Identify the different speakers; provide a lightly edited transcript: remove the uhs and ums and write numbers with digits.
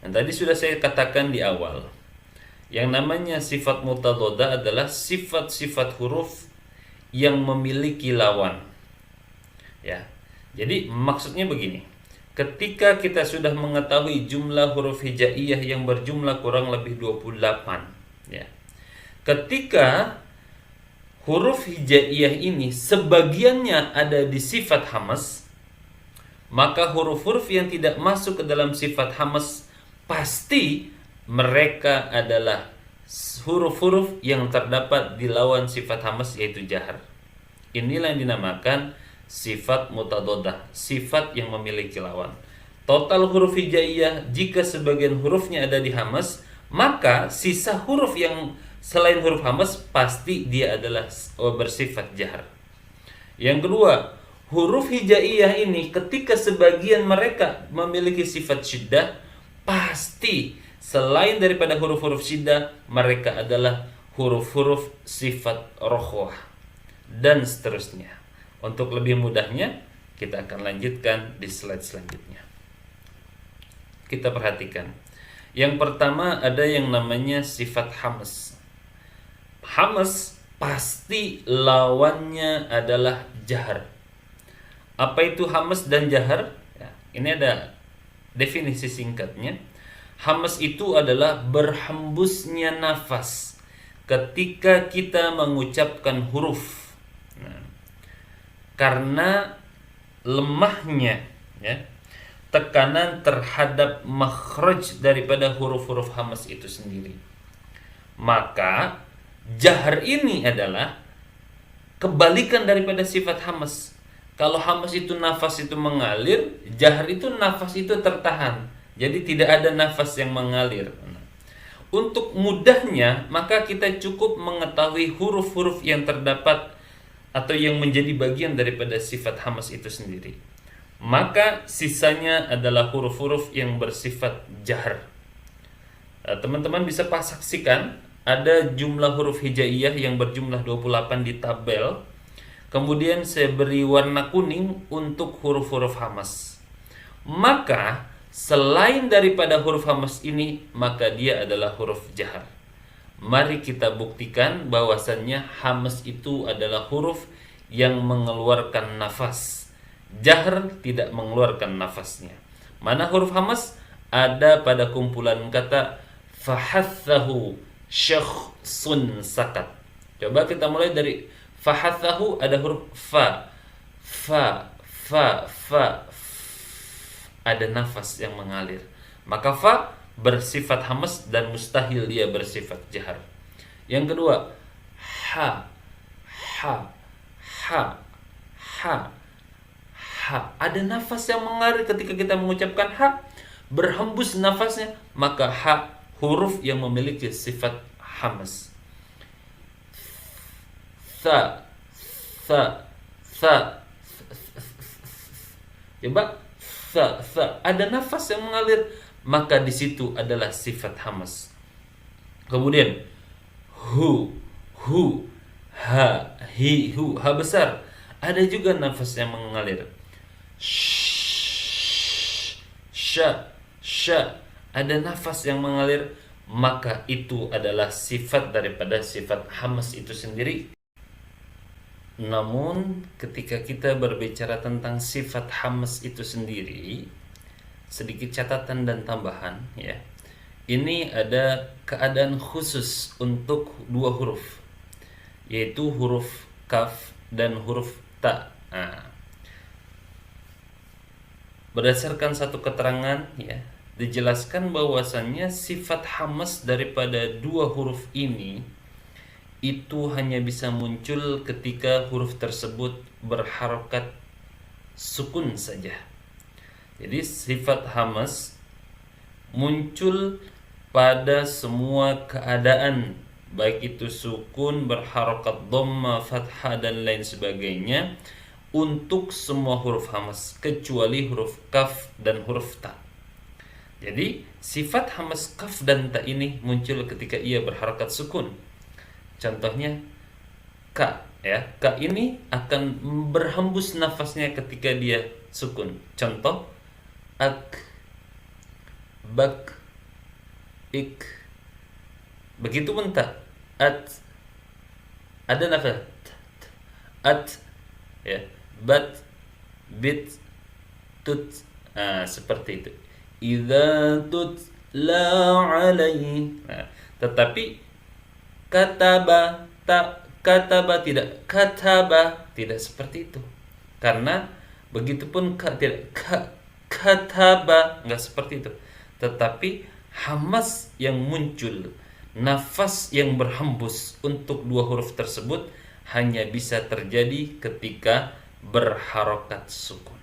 Speaker 1: Dan tadi sudah saya katakan di awal, yang namanya sifat mutadhadah adalah sifat-sifat huruf yang memiliki lawan. Ya. Jadi maksudnya begini. Ketika kita sudah mengetahui jumlah huruf hijaiyah yang berjumlah kurang lebih 28, ya. Ketika huruf hijaiyah ini sebagiannya ada di sifat hamas, maka huruf-huruf yang tidak masuk ke dalam sifat hamas pasti mereka adalah huruf-huruf yang terdapat di lawan sifat hamas, yaitu jahar. Inilah yang dinamakan sifat mutadhadah, sifat yang memiliki lawan. Total huruf hijaiyah, jika sebagian hurufnya ada di hamas, maka sisa huruf yang selain huruf hamas pasti dia adalah bersifat jahar. Yang kedua, huruf hijaiyah ini ketika sebagian mereka memiliki sifat syiddah, pasti selain daripada huruf-huruf syiddah, mereka adalah huruf-huruf sifat rokhwah, dan seterusnya. Untuk lebih mudahnya, kita akan lanjutkan di slide selanjutnya. Kita perhatikan. Yang pertama ada yang namanya sifat hamas. Hamas pasti lawannya adalah jahar. Apa itu hamas dan jahar? Ya, ini ada definisi singkatnya. Hamas itu adalah berhembusnya nafas ketika kita mengucapkan huruf. Nah, karena lemahnya, ya, tekanan terhadap makhraj daripada huruf-huruf hamas itu sendiri, maka jahar ini adalah kebalikan daripada sifat hamas. Kalau hamas itu nafas itu mengalir, jahar itu nafas itu tertahan. Jadi tidak ada nafas yang mengalir. Untuk mudahnya, maka kita cukup mengetahui huruf-huruf yang terdapat atau yang menjadi bagian daripada sifat hamas itu sendiri. Maka sisanya adalah huruf-huruf yang bersifat jahar. Teman-teman bisa saksikan ada jumlah huruf hijaiyah yang berjumlah 28 di tabel. Kemudian saya beri warna kuning untuk huruf-huruf hamas. Maka selain daripada huruf hamas ini, maka dia adalah huruf jahar. Mari kita buktikan bahwasannya hamas itu adalah huruf yang mengeluarkan nafas. Jahar tidak mengeluarkan nafasnya. Mana huruf hamas? Ada pada kumpulan kata fahathahu syakhsun sakat. Coba kita mulai dari fahathahu, ada huruf fa. Ada nafas yang mengalir. Maka fa bersifat hamas dan mustahil dia bersifat jahar. Yang kedua, ha. Ada nafas yang mengalir ketika kita mengucapkan ha, berhembus nafasnya, maka ha huruf yang memiliki sifat hamas. Tha. Coba tha, ada nafas yang mengalir, maka di situ adalah sifat hamas. Kemudian hu, ha, hi, hu, ha besar, ada juga nafas yang mengalir. Sha, ada nafas yang mengalir, maka itu adalah sifat daripada sifat hamas itu sendiri. Namun ketika kita berbicara tentang sifat hamas itu sendiri, sedikit catatan dan tambahan, ya. Ini ada keadaan khusus untuk dua huruf, yaitu huruf kaf dan huruf ta. Berdasarkan satu keterangan, ya, dijelaskan bahwasannya sifat hamas daripada dua huruf ini itu hanya bisa muncul ketika huruf tersebut berharokat sukun saja. Jadi sifat hamas muncul pada semua keadaan, baik itu sukun, berharokat dhamma, fathah dan lain sebagainya, untuk semua huruf hamas kecuali huruf kaf dan huruf ta. Jadi sifat hamas kaf dan ta ini muncul ketika ia berharokat sukun. Contohnya ka, ya, ka ini akan berhembus nafasnya ketika dia sukun. Contoh ak, bak, ik. Begitupun ta, at, ada nafas at, ya, bat, bit, tut. Nah, seperti itu. Idza tutla alaihi. Nah, tetapi kataba kataba tidak seperti itu. Karena begitupun kataba nggak seperti itu. Tetapi hamas yang muncul, nafas yang berhembus untuk dua huruf tersebut hanya bisa terjadi ketika berharokat sukun.